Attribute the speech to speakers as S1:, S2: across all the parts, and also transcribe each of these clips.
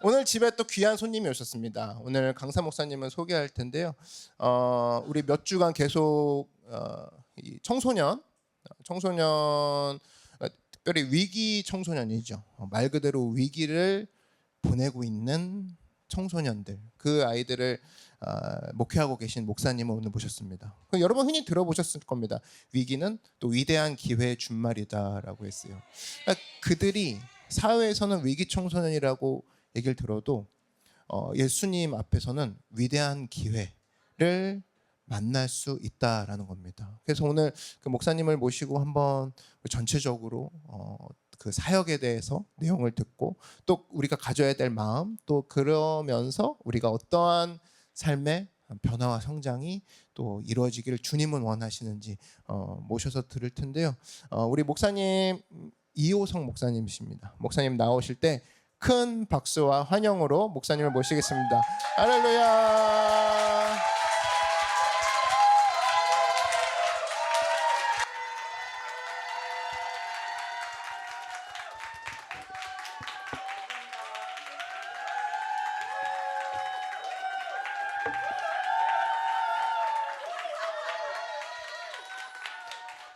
S1: 오늘 집에 또 귀한 손님이 오셨습니다. 오늘 강사 목사님은 소개할 텐데요. 우리 몇 주간 계속 이 청소년 특별히 위기 청소년이죠. 말 그대로 위기를 보내고 있는 청소년들, 그 아이들을 목회하고 계신 목사님을 오늘 모셨습니다. 여러분 흔히 들어보셨을 겁니다. 위기는 또 위대한 기회의 준말이다라고 했어요. 그러니까 그들이 사회에서는 위기 청소년이라고 얘기를 들어도 예수님 앞에서는 위대한 기회를 만날 수 있다라는 겁니다. 그래서 오늘 그 목사님을 모시고 한번 전체적으로 그 사역에 대해서 내용을 듣고 또 우리가 가져야 될 마음, 또 그러면서 우리가 어떠한 삶의 변화와 성장이 또 이루어지기를 주님은 원하시는지 모셔서 들을 텐데요. 우리 목사님 이호성 목사님이십니다. 목사님 나오실 때 큰 박수와 환영으로 목사님을 모시겠습니다. 할렐루야.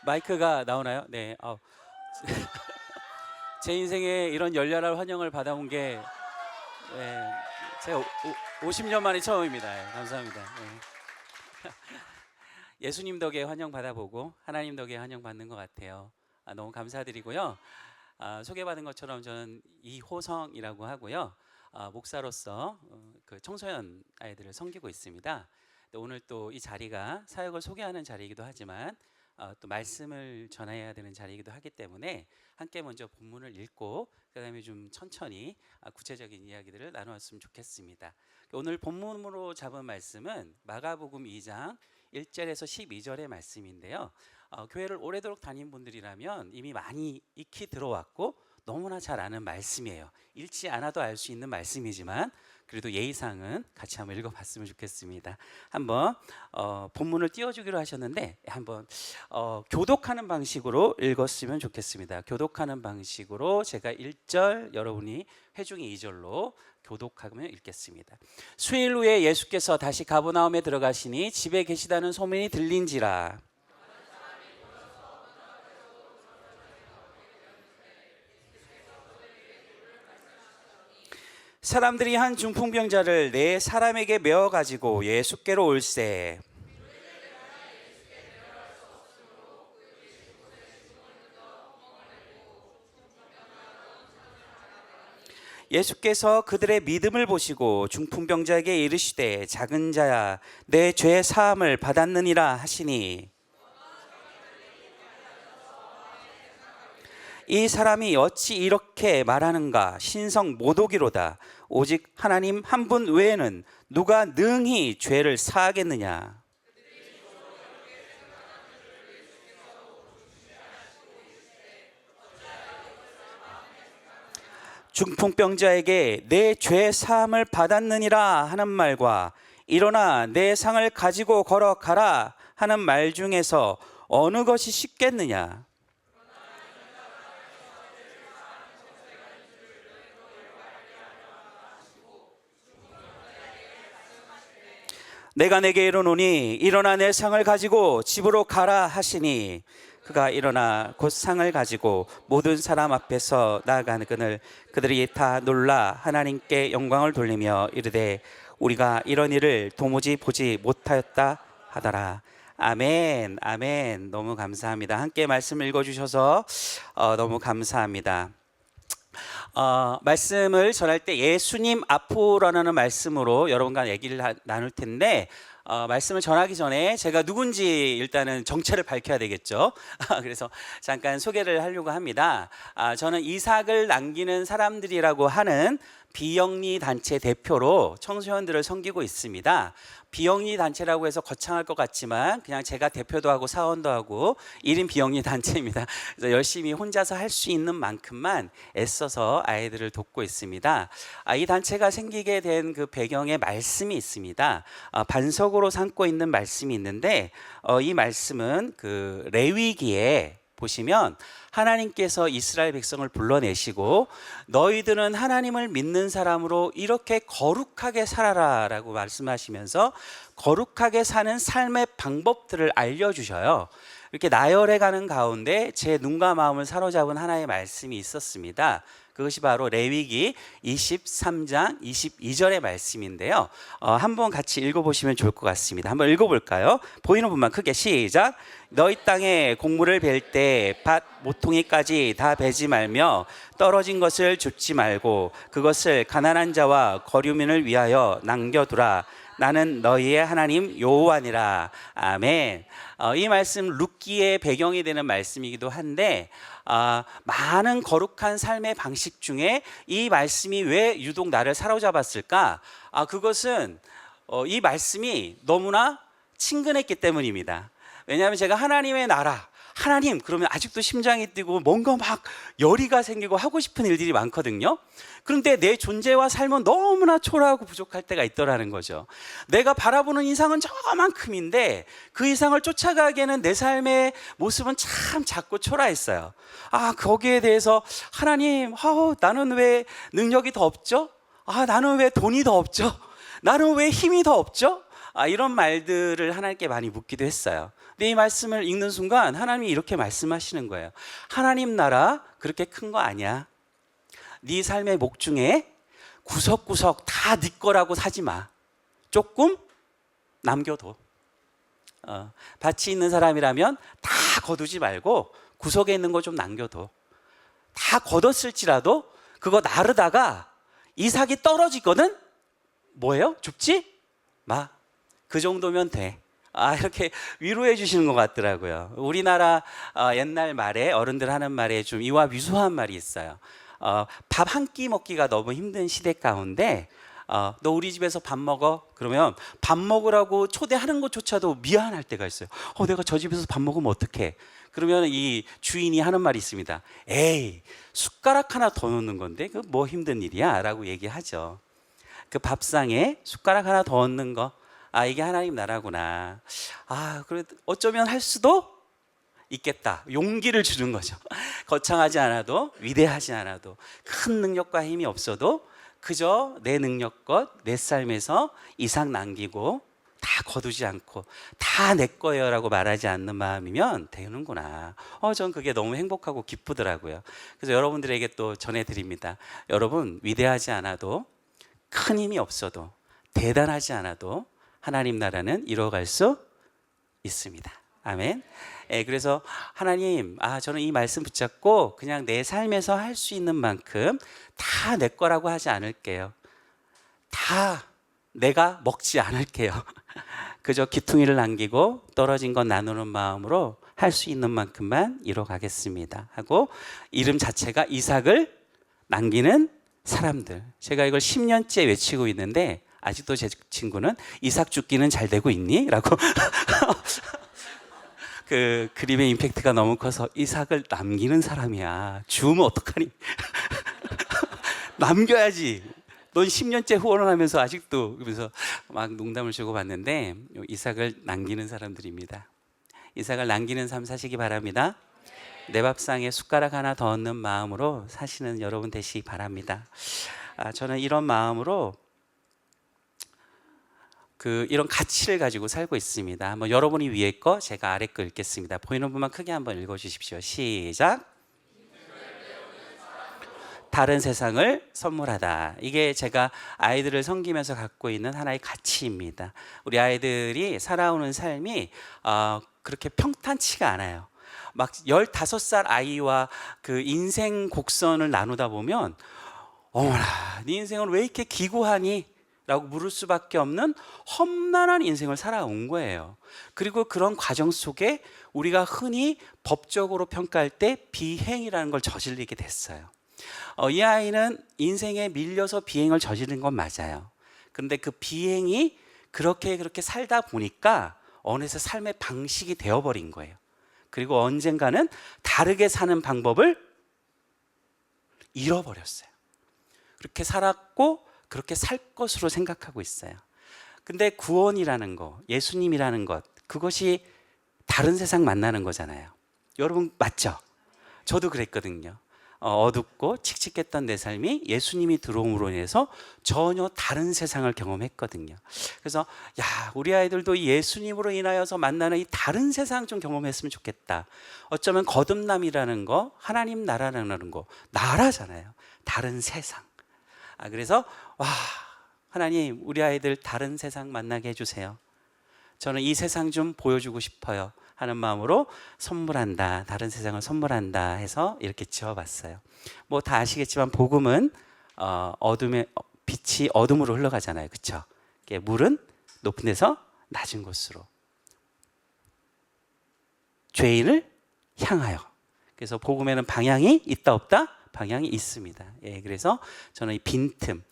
S2: 마이크가 나오나요? 네. 제 인생에 이런 열렬한 환영을 받아온 게 제가 50년 만에 처음입니다. 감사합니다. 예수님 덕에 환영 받아보고 하나님 덕에 환영 받는 것 같아요. 너무 감사드리고요. 소개받은 것처럼 저는 이호성이라고 하고요. 목사로서 그 청소년 아이들을 섬기고 있습니다. 오늘 또 이 자리가 사역을 소개하는 자리이기도 하지만 또 말씀을 전해야 되는 자리이기도 하기 때문에 함께 먼저 본문을 읽고 그다음에 좀 천천히 구체적인 이야기들을 나누었으면 좋겠습니다. 오늘 본문으로 잡은 말씀은 마가복음 2장 1절에서 12절의 말씀인데요. 교회를 오래도록 다닌 분들이라면 이미 많이 익히 들어왔고 너무나 잘 아는 말씀이에요. 읽지 않아도 알 수 있는 말씀이지만 그래도 예의상은 같이 한번 읽어봤으면 좋겠습니다. 한번 본문을 띄워주기로 하셨는데 한번 교독하는 방식으로 읽었으면 좋겠습니다. 교독하는 방식으로 제가 1절 여러분이 회중이 2절로 교독하면 읽겠습니다. 수일 후에 예수께서 다시 가버나움에 들어가시니 집에 계시다는 소문이 들린지라. 사람들이 한 중풍병자를 네 사람에게 메어 가지고 예수께로 올세. 예수께서 그들의 믿음을 보시고 중풍병자에게 이르시되 작은 자야 내 죄 사함을 받았느니라 하시니 이 사람이 어찌 이렇게 말하는가 신성 모독이로다. 오직 하나님 한 분 외에는 누가 능히 죄를 사하겠느냐. 중풍병자에게 내 죄 사함을 받았느니라 하는 말과 일어나 내 상을 가지고 걸어가라 하는 말 중에서 어느 것이 쉽겠느냐. 내가 내게 이르노니 일어나 내 상을 가지고 집으로 가라 하시니 그가 일어나 곧 상을 가지고 모든 사람 앞에서 나아가는 그들이 다 놀라 하나님께 영광을 돌리며 이르되 우리가 이런 일을 도무지 보지 못하였다 하더라. 아멘. 아멘. 너무 감사합니다. 함께 말씀 읽어주셔서 너무 감사합니다. 말씀을 전할 때 예수님 앞으로라는 말씀으로 여러분과 얘기를 나눌 텐데 말씀을 전하기 전에 제가 누군지 일단은 정체를 밝혀야 되겠죠. 그래서 잠깐 소개를 하려고 합니다. 저는 이삭을 남기는 사람들이라고 하는 비영리 단체 대표로 청소년들을 섬기고 있습니다. 비영리 단체라고 해서 거창할 것 같지만 그냥 제가 대표도 하고 사원도 하고 1인 비영리 단체입니다. 그래서 열심히 혼자서 할 수 있는 만큼만 애써서 아이들을 돕고 있습니다. 이 단체가 생기게 된 그 배경에 말씀이 있습니다. 반석으로 삼고 있는 말씀이 있는데 이 말씀은 그 레위기에 보시면 하나님께서 이스라엘 백성을 불러내시고 너희들은 하나님을 믿는 사람으로 이렇게 거룩하게 살아라라고 말씀하시면서 거룩하게 사는 삶의 방법들을 알려주셔요. 이렇게 나열해 가는 가운데 제 눈과 마음을 사로잡은 하나의 말씀이 있었습니다. 그것이 바로 레위기 23장 22절의 말씀인데요. 한번 같이 읽어보시면 좋을 것 같습니다. 한번 읽어볼까요? 보이는 분만 크게 시작. 너희 땅에 곡물을 벨 때 밭 모퉁이까지 다 베지 말며 떨어진 것을 줍지 말고 그것을 가난한 자와 거류민을 위하여 남겨두라. 나는 너희의 하나님 여호와니라. 아멘. 이 말씀 룻기의 배경이 되는 말씀이기도 한데 많은 거룩한 삶의 방식 중에 이 말씀이 왜 유독 나를 사로잡았을까? 그것은 이 말씀이 너무나 친근했기 때문입니다. 왜냐하면 제가 하나님의 나라, 하나님 그러면 아직도 심장이 뛰고 뭔가 막 열의가 생기고 하고 싶은 일들이 많거든요. 그런데 내 존재와 삶은 너무나 초라하고 부족할 때가 있더라는 거죠. 내가 바라보는 이상은 저만큼인데 그 이상을 쫓아가기에는 내 삶의 모습은 참 작고 초라했어요. 거기에 대해서 하나님, 나는 왜 능력이 더 없죠? 나는 왜 돈이 더 없죠? 나는 왜 힘이 더 없죠? 이런 말들을 하나님께 많이 묻기도 했어요. 근데 이 말씀을 읽는 순간 하나님이 이렇게 말씀하시는 거예요. 하나님 나라 그렇게 큰 거 아니야. 네 삶의 목 중에 구석구석 다 네 거라고 사지 마. 조금 남겨둬. 밭이 있는 사람이라면 다 거두지 말고 구석에 있는 거 좀 남겨둬. 다 걷었을지라도 그거 나르다가 이삭이 떨어지거든? 뭐예요? 줍지 마. 그 정도면 돼. 이렇게 위로해 주시는 것 같더라고요. 우리나라 옛날 말에 어른들 하는 말에 좀 이와 유사한 말이 있어요. 밥 한 끼 먹기가 너무 힘든 시대 가운데 너 우리 집에서 밥 먹어? 그러면 밥 먹으라고 초대하는 것조차도 미안할 때가 있어요. 내가 저 집에서 밥 먹으면 어떡해? 그러면 이 주인이 하는 말이 있습니다. 에이, 숟가락 하나 더 넣는 건데 그 뭐 힘든 일이야? 라고 얘기하죠. 그 밥상에 숟가락 하나 더 넣는 거, 이게 하나님 나라구나. 그래 어쩌면 할 수도 있겠다. 용기를 주는 거죠. 거창하지 않아도, 위대하지 않아도, 큰 능력과 힘이 없어도 그저 내 능력껏 내 삶에서 이상 남기고 다 거두지 않고 다 내 거예요라고 말하지 않는 마음이면 되는구나. 전 그게 너무 행복하고 기쁘더라고요. 그래서 여러분들에게 또 전해드립니다. 여러분, 위대하지 않아도, 큰 힘이 없어도, 대단하지 않아도 하나님 나라는 이뤄갈 수 있습니다. 아멘. 그래서 하나님, 저는 이 말씀 붙잡고 그냥 내 삶에서 할 수 있는 만큼 다 내 거라고 하지 않을게요. 다 내가 먹지 않을게요. 그저 기퉁이를 남기고 떨어진 건 나누는 마음으로 할 수 있는 만큼만 이뤄가겠습니다 하고, 이름 자체가 이삭을 남기는 사람들. 제가 이걸 10년째 외치고 있는데 아직도 제 친구는 이삭 죽기는 잘 되고 있니? 라고 그 그림의 임팩트가 너무 커서 이삭을 남기는 사람이야. 주우면 어떡하니? 남겨야지. 넌 10년째 후원을 하면서 아직도, 그러면서 막 농담을 주고 봤는데 이삭을 남기는 사람들입니다. 이삭을 남기는 삶 사시기 바랍니다. 내 밥상에 숟가락 하나 더 얻는 마음으로 사시는 여러분 되시기 바랍니다. 저는 이런 마음으로 이런 가치를 가지고 살고 있습니다. 한번 여러분이 위에 거, 제가 아래 거 읽겠습니다. 보이는 분만 크게 한번 읽어주십시오. 시작. 다른 세상을 선물하다. 이게 제가 아이들을 섬기면서 갖고 있는 하나의 가치입니다. 우리 아이들이 살아오는 삶이 그렇게 평탄치가 않아요. 막 15살 아이와 그 인생 곡선을 나누다 보면 어머나, 네 인생은 왜 이렇게 기구하니? 라고 물을 수밖에 없는 험난한 인생을 살아온 거예요. 그리고 그런 과정 속에 우리가 흔히 법적으로 평가할 때 비행이라는 걸 저지르게 됐어요. 이 아이는 인생에 밀려서 비행을 저지른 건 맞아요. 그런데 그 비행이 그렇게 살다 보니까 어느새 삶의 방식이 되어버린 거예요. 그리고 언젠가는 다르게 사는 방법을 잃어버렸어요. 그렇게 살았고 그렇게 살 것으로 생각하고 있어요. 근데 구원이라는 거, 예수님이라는 것, 그것이 다른 세상 만나는 거잖아요. 여러분 맞죠? 저도 그랬거든요. 어둡고 칙칙했던 내 삶이 예수님이 들어옴으로 인해서 전혀 다른 세상을 경험했거든요. 그래서 야, 우리 아이들도 이 예수님으로 인하여서 만나는 이 다른 세상 좀 경험했으면 좋겠다. 어쩌면 거듭남이라는 거, 하나님 나라라는 거, 나라잖아요. 다른 세상. 그래서 와, 하나님 우리 아이들 다른 세상 만나게 해주세요. 저는 이 세상 좀 보여주고 싶어요 하는 마음으로 선물한다, 다른 세상을 선물한다 해서 이렇게 지어봤어요. 뭐 다 아시겠지만 복음은 어둠의 빛이 어둠으로 흘러가잖아요, 그렇죠? 물은 높은 데서 낮은 곳으로, 죄인을 향하여. 그래서 복음에는 방향이 있다 없다? 방향이 있습니다. 예, 그래서 저는 이 빈틈,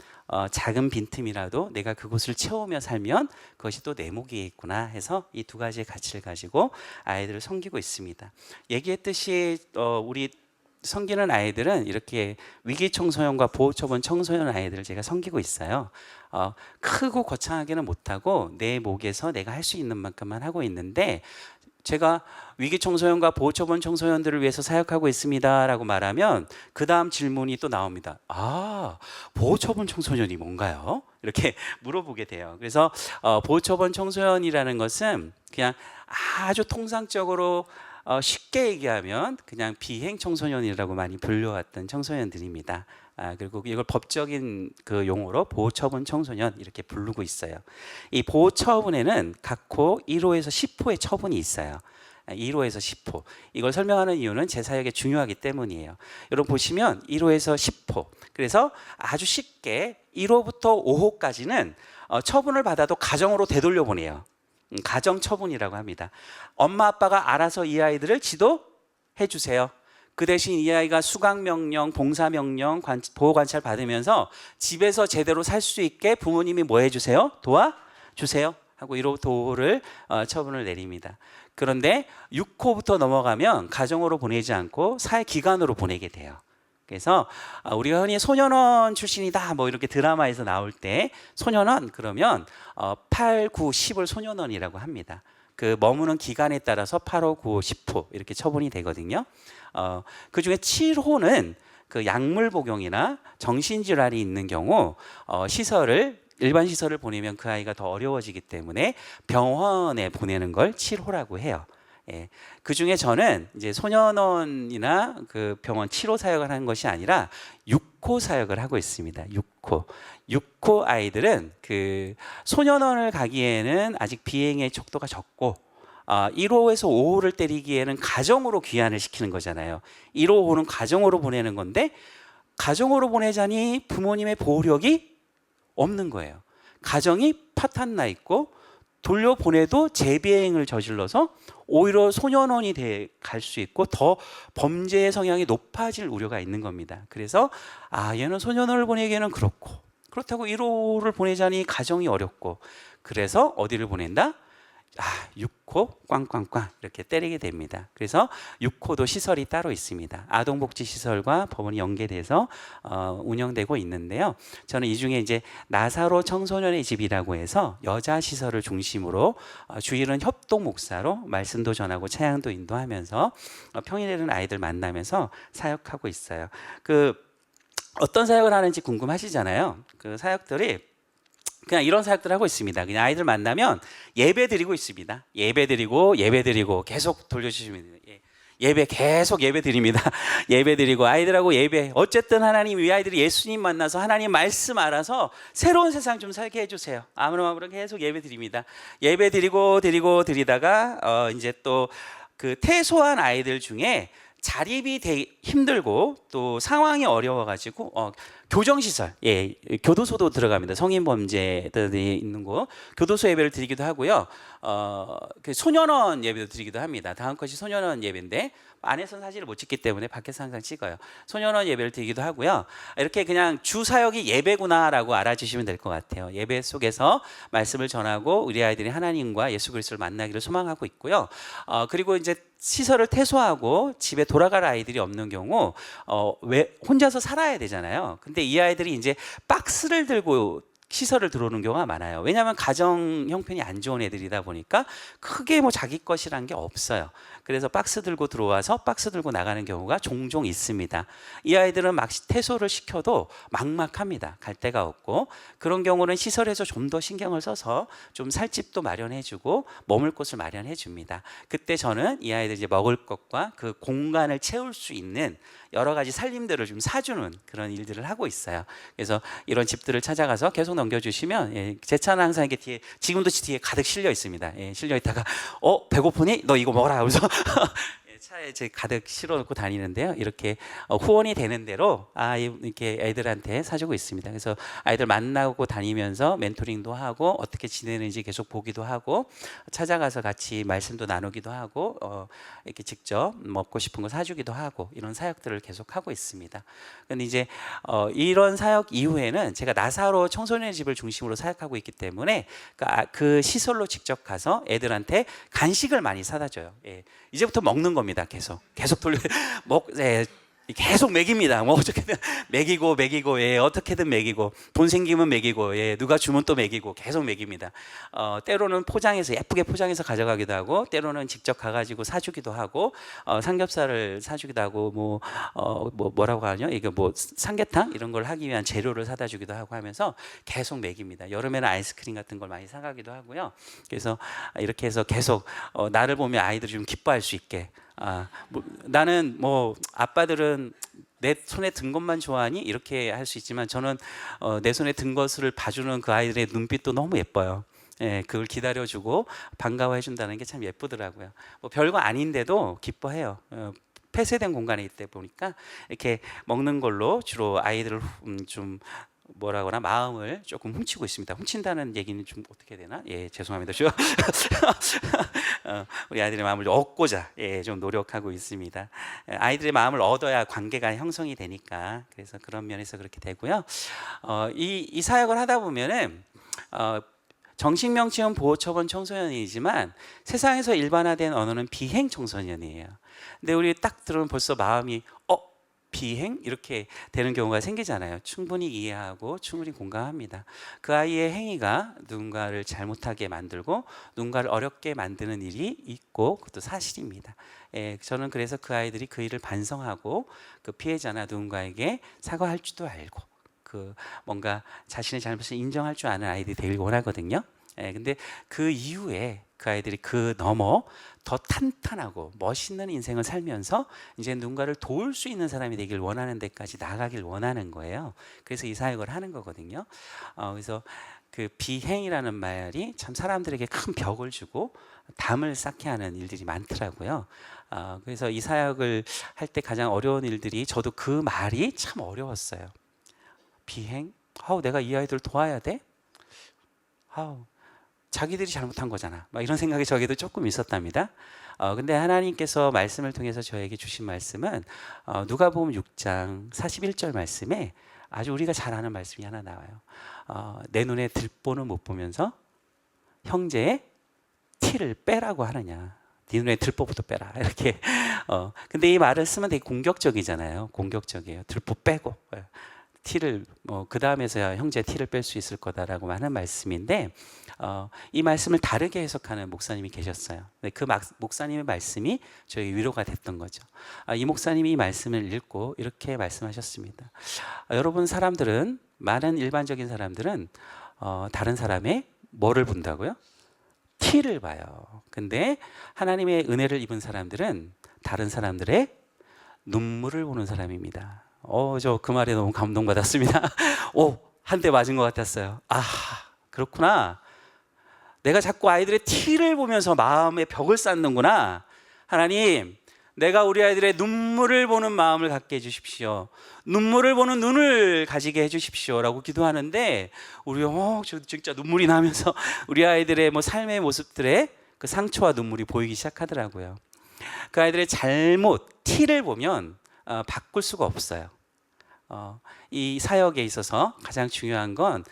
S2: 작은 빈틈이라도 내가 그곳을 채우며 살면 그것이 또 내 목에 있구나 해서 이 두 가지의 가치를 가지고 아이들을 섬기고 있습니다. 얘기했듯이 우리 섬기는 아이들은 이렇게 위기 청소년과 보호 처분 청소년 아이들을 제가 섬기고 있어요. 크고 거창하게는 못하고 내 목에서 내가 할 수 있는 만큼만 하고 있는데, 제가 위기 청소년과 보호 처분 청소년들을 위해서 사역하고 있습니다라고 말하면 그 다음 질문이 또 나옵니다. 보호 처분 청소년이 뭔가요? 이렇게 물어보게 돼요. 그래서 보호 처분 청소년이라는 것은 그냥 아주 통상적으로 쉽게 얘기하면 그냥 비행 청소년이라고 많이 불려왔던 청소년들입니다. 그리고 이걸 법적인 그 용어로 보호처분 청소년 이렇게 부르고 있어요. 이 보호처분에는 각호 1호에서 10호의 처분이 있어요. 1호에서 10호. 이걸 설명하는 이유는 제 사역에 중요하기 때문이에요. 여러분 보시면 1호에서 10호. 그래서 아주 쉽게 1호부터 5호까지는 처분을 받아도 가정으로 되돌려보내요. 가정 처분이라고 합니다. 엄마 아빠가 알아서 이 아이들을 지도해 주세요. 그 대신 이 아이가 수강명령, 봉사명령, 보호관찰 받으면서 집에서 제대로 살 수 있게 부모님이 뭐 해주세요? 도와주세요 하고 1호부터 5호를 처분을 내립니다. 그런데 6호부터 넘어가면 가정으로 보내지 않고 사회기관으로 보내게 돼요. 그래서 우리가 흔히 소년원 출신이다 뭐 이렇게 드라마에서 나올 때 소년원 그러면 8, 9, 10을 소년원이라고 합니다. 그 머무는 기간에 따라서 8호, 9호, 10호 이렇게 처분이 되거든요. 그 중에 7호는 그 약물 복용이나 정신질환이 있는 경우 일반 시설을 보내면 그 아이가 더 어려워지기 때문에 병원에 보내는 걸 7호라고 해요. 예. 그 중에 저는 이제 소년원이나 그 병원 7호 사역을 하는 것이 아니라 6호 사역을 하고 있습니다. 6호 아이들은 그 소년원을 가기에는 아직 비행의 척도가 적고 1호에서 5호를 때리기에는 가정으로 귀환을 시키는 거잖아요. 1호, 5호는 가정으로 보내는 건데 가정으로 보내자니 부모님의 보호력이 없는 거예요. 가정이 파탄 나 있고 돌려보내도 재비행을 저질러서 오히려 소년원이 갈 수 있고 더 범죄의 성향이 높아질 우려가 있는 겁니다. 그래서 얘는 소년원을 보내기에는 그렇다고 1호를 보내자니 가정이 어렵고, 그래서 어디를 보낸다? 6호 꽝꽝꽝 이렇게 때리게 됩니다. 그래서 6호도 시설이 따로 있습니다. 아동복지시설과 법원이 연계돼서 운영되고 있는데요. 저는 이 중에 이제 나사로 청소년의 집이라고 해서 여자 시설을 중심으로 주일은 협동 목사로 말씀도 전하고 찬양도 인도하면서 평일에는 아이들 만나면서 사역하고 있어요. 어떤 사역을 하는지 궁금하시잖아요. 그 사역들이 그냥 이런 사역들 하고 있습니다. 그냥 아이들 만나면 예배 드리고 있습니다. 예배 드리고 계속 돌려주시면 돼요. 예배 계속 예배 드립니다. 예배 드리고 아이들하고 예배. 어쨌든 하나님, 이 아이들이 예수님 만나서 하나님 말씀 알아서 새로운 세상 좀 살게 해주세요. 아무런 계속 예배 드립니다. 예배 드리다가 이제 또 그 퇴소한 아이들 중에 자립이 힘들고 또 상황이 어려워가지고 교정시설, 교도소도 들어갑니다. 성인 범죄들이 있는 곳 교도소 예배를 드리기도 하고요. 그 소년원 예배도 드리기도 합니다. 다음 것이 소년원 예배인데 안에서는 사진을 못 찍기 때문에 밖에서 항상 찍어요. 소년원 예배를 드리기도 하고요. 이렇게 그냥 주 사역이 예배구나라고 알아주시면 될 것 같아요. 예배 속에서 말씀을 전하고 우리 아이들이 하나님과 예수 그리스도를 만나기를 소망하고 있고요. 그리고 이제 시설을 퇴소하고 집에 돌아갈 아이들이 없는 경우 왜 혼자서 살아야 되잖아요. 근데 이 아이들이 이제 박스를 들고 시설을 들어오는 경우가 많아요. 왜냐하면 가정 형편이 안 좋은 애들이다 보니까 크게 뭐 자기 것이란 게 없어요. 그래서 박스 들고 들어와서 박스 들고 나가는 경우가 종종 있습니다. 이 아이들은 막 퇴소를 시켜도 막막합니다. 갈 데가 없고, 그런 경우는 시설에서 좀 더 신경을 써서 좀 살 집도 마련해주고 머물 곳을 마련해줍니다. 그때 저는 이 아이들 이제 먹을 것과 그 공간을 채울 수 있는 여러 가지 살림들을 좀 사주는 그런 일들을 하고 있어요. 그래서 이런 집들을 찾아가서 계속 넘겨주시면, 제 차는 항상 이게 뒤에, 지금도 뒤에 가득 실려 있습니다. 실려 있다가 배고프니? 너 이거 먹어라 하면서 차에 이제 가득 실어놓고 다니는데요. 이렇게 후원이 되는 대로 이렇게 애들한테 사주고 있습니다. 그래서 아이들 만나고 다니면서 멘토링도 하고 어떻게 지내는지 계속 보기도 하고, 찾아가서 같이 말씀도 나누기도 하고, 이렇게 직접 먹고 싶은 거 사주기도 하고, 이런 사역들을 계속 하고 있습니다. 근데 이제 이런 사역 이후에는 제가 나사로 청소년 집을 중심으로 사역하고 있기 때문에 그 시설로 직접 가서 애들한테 간식을 많이 사다 줘요. 이제부터 먹는 겁니다. 계속 돌려 계속 먹입니다. 뭐 어떻게든 먹이고 어떻게든 먹이고, 돈 생기면 먹이고, 누가 주면 또 먹이고, 계속 먹입니다. 때로는 포장해서 예쁘게 포장해서 가져가기도 하고, 때로는 직접 가가지고 사주기도 하고, 삼겹살을 사주기도 하고, 뭐라고 하냐, 이거 뭐 삼계탕 이런 걸 하기 위한 재료를 사다 주기도 하고 하면서 계속 먹입니다. 여름에는 아이스크림 같은 걸 많이 사가기도 하고요. 그래서 이렇게 해서 계속 나를 보면 아이들이 좀 기뻐할 수 있게. 나는 뭐 아빠들은 내 손에 든 것만 좋아하니 이렇게 할 수 있지만, 저는 내 손에 든 것을 봐주는 그 아이들의 눈빛도 너무 예뻐요. 그걸 기다려주고 반가워해 준다는 게 참 예쁘더라고요. 뭐 별거 아닌데도 기뻐해요. 폐쇄된 공간에 있다 보니까 이렇게 먹는 걸로 주로 아이들을 좀 뭐라거나 마음을 조금 훔치고 있습니다. 훔친다는 얘기는 좀 어떻게 되나? 죄송합니다. 우리 아이들의 마음을 얻고자 좀 노력하고 있습니다. 아이들의 마음을 얻어야 관계가 형성이 되니까, 그래서 그런 면에서 그렇게 되고요. 이 사역을 하다 보면은 정식 명칭은 보호처분 청소년이지만 세상에서 일반화된 언어는 비행 청소년이에요. 근데 우리 딱 들으면 벌써 마음이 비행? 이렇게 되는 경우가 생기잖아요. 충분히 이해하고 충분히 공감합니다. 그 아이의 행위가 누군가를 잘못하게 만들고 누군가를 어렵게 만드는 일이 있고, 그것도 사실입니다. 저는 그래서 그 아이들이 그 일을 반성하고 그 피해자나 누군가에게 사과할 줄도 알고, 그 뭔가 자신의 잘못을 인정할 줄 아는 아이들이 되길 원하거든요. 근데 그 이후에 그 아이들이 그 넘어 더 탄탄하고 멋있는 인생을 살면서 이제 누군가를 도울 수 있는 사람이 되길 원하는 데까지 나가길 원하는 거예요. 그래서 이 사역을 하는 거거든요. 그래서 그 비행이라는 말이 참 사람들에게 큰 벽을 주고 담을 쌓게 하는 일들이 많더라고요. 그래서 이 사역을 할 때 가장 어려운 일들이, 저도 그 말이 참 어려웠어요. 비행? 내가 이 아이들 도와야 돼? 자기들이 잘못한 거잖아. 막 이런 생각이 저에게도 조금 있었답니다. 근데 하나님께서 말씀을 통해서 저에게 주신 말씀은 누가복음 6장 41절 말씀에 아주 우리가 잘 아는 말씀이 하나 나와요. 내 눈에 들보는 못 보면서 형제의 티를 빼라고 하느냐. 네 눈에 들보부터 빼라. 이렇게. 근데 이 말을 쓰면 되게 공격적이잖아요. 공격적이에요. 들보 빼고. 티를 그 다음에서야 형제 티를 뺄 수 있을 거다라고 하는 말씀인데, 이 말씀을 다르게 해석하는 목사님이 계셨어요. 그 목사님의 말씀이 저희 위로가 됐던 거죠. 이 목사님이 이 말씀을 읽고 이렇게 말씀하셨습니다. 여러분, 사람들은, 많은 일반적인 사람들은 다른 사람의 뭐를 본다고요? 티를 봐요. 근데 하나님의 은혜를 입은 사람들은 다른 사람들의 눈물을 보는 사람입니다. 저 그 말에 너무 감동받았습니다. 한 대 맞은 것 같았어요. 그렇구나. 내가 자꾸 아이들의 티를 보면서 마음의 벽을 쌓는구나. 하나님, 내가 우리 아이들의 눈물을 보는 마음을 갖게 해주십시오. 눈물을 보는 눈을 가지게 해주십시오. 라고 기도하는데, 우리 저 진짜 눈물이 나면서 우리 아이들의 삶의 모습들에 그 상처와 눈물이 보이기 시작하더라고요. 그 아이들의 잘못, 티를 보면 바꿀 수가 없어요. 이 사역에 있어서 가장 중요한 건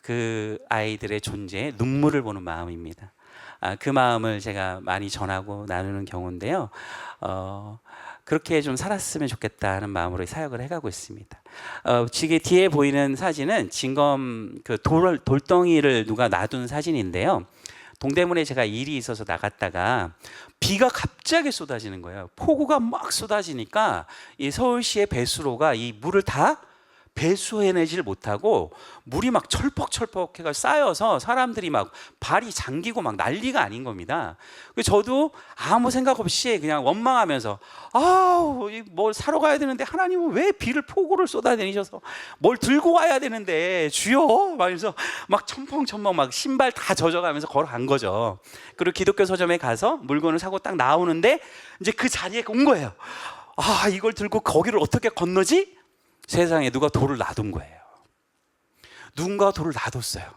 S2: 그 아이들의 존재에 눈물을 보는 마음입니다. 그 마음을 제가 많이 전하고 나누는 경우인데요. 그렇게 좀 살았으면 좋겠다는 마음으로 사역을 해가고 있습니다. 지금 뒤에 보이는 사진은 진검 그 돌덩이를 누가 놔둔 사진인데요. 동대문에 제가 일이 있어서 나갔다가 비가 갑자기 쏟아지는 거예요. 폭우가 막 쏟아지니까 이 서울시의 배수로가 이 물을 다 배수해내질 못하고 물이 막 철퍽철퍽 해가 쌓여서 사람들이 막 발이 잠기고 막 난리가 아닌 겁니다. 저도 아무 생각 없이 그냥 원망하면서 아우 뭘 사러 가야 되는데 하나님은 왜 비를 폭우를 쏟아내셔서 뭘 들고 와야 되는데 주여 말면서 막 첨벙첨벙 막 신발 다 젖어가면서 걸어간 거죠. 그리고 기독교 서점에 가서 물건을 사고 딱 나오는데 이제 그 자리에 온 거예요. 아 이걸 들고 거기를 어떻게 건너지? 세상에 누가 돌을 놔둔 거예요. 누군가 돌을 놔뒀어요.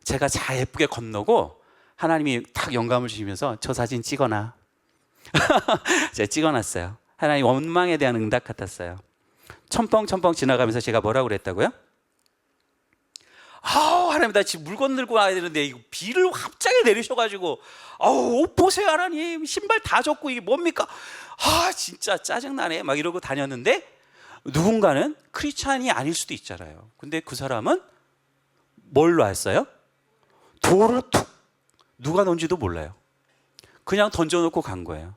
S2: 제가 잘 예쁘게 건너고 하나님이 탁 영감을 주시면서 저 사진 찍어놔. 제가 찍어놨어요. 하나님 원망에 대한 응답 같았어요. 첨벙첨벙 지나가면서 제가 뭐라고 그랬다고요? 아우 하나님 나 지금 물건 들고 와야 되는데 이거 비를 갑자기 내리셔가지고 아우 옷 보세요 하나님 신발 다 젖고 이게 뭡니까? 아 진짜 짜증나네 막 이러고 다녔는데 누군가는 크리스찬이 아닐 수도 있잖아요. 근데 그 사람은 뭘 놨어요? 돌을 툭 누가 던지도 몰라요. 그냥 던져놓고 간 거예요.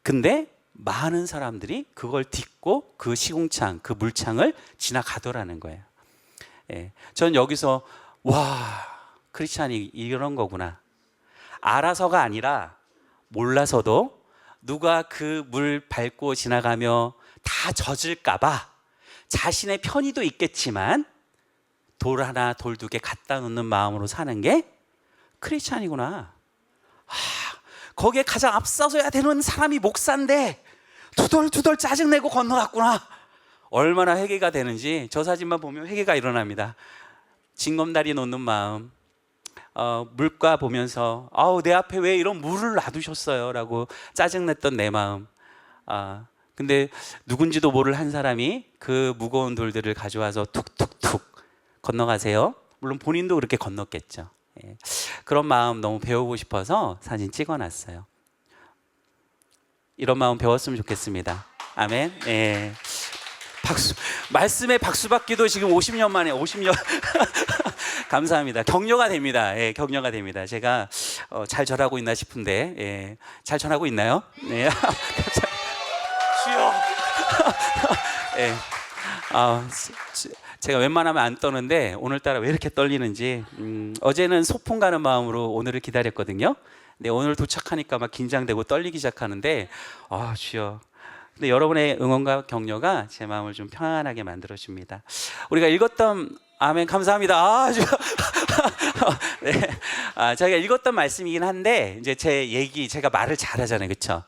S2: 근데 많은 사람들이 그걸 딛고 그 시궁창, 그 물창을 지나가더라는 거예요. 예, 전 여기서 와 크리스찬이 이런 거구나. 알아서가 아니라 몰라서도 누가 그 물 밟고 지나가며 다 젖을까봐 자신의 편의도 있겠지만 돌 하나 돌 두 개 갖다 놓는 마음으로 사는 게 크리스찬이구나. 거기에 가장 앞서서야 되는 사람이 목사인데 투덜투덜 짜증내고 건너갔구나. 얼마나 회개가 되는지 저 사진만 보면 회개가 일어납니다. 징검다리 놓는 마음, 물가 보면서 아우 내 앞에 왜 이런 물을 놔두셨어요 라고 짜증냈던 내 마음. 근데 누군지도 모를 한 사람이 그 무거운 돌들을 가져와서 툭툭툭 건너가세요. 물론 본인도 그렇게 건넜겠죠. 예. 그런 마음 너무 배우고 싶어서 사진 찍어놨어요. 이런 마음 배웠으면 좋겠습니다. 아멘. 예. 박수. 말씀에 박수 받기도 지금 50년 만에 50년 감사합니다. 격려가 됩니다. 예, 격려가 됩니다. 제가 잘 전하고 있나 싶은데 예, 잘 전하고 있나요? 네. 주여. 예. 제가 웬만하면 안 떠는데 오늘따라 왜 이렇게 떨리는지 어제는 소풍 가는 마음으로 오늘을 기다렸거든요. 근데 오늘 도착하니까 막 긴장되고 떨리기 시작하는데 주여. 근데 여러분의 응원과 격려가 제 마음을 좀 편안하게 만들어 줍니다. 우리가 읽었던 아멘 감사합니다. 네. 저희가 읽었던 말씀이긴 한데 이제 제가 말을 잘하잖아요, 그렇죠?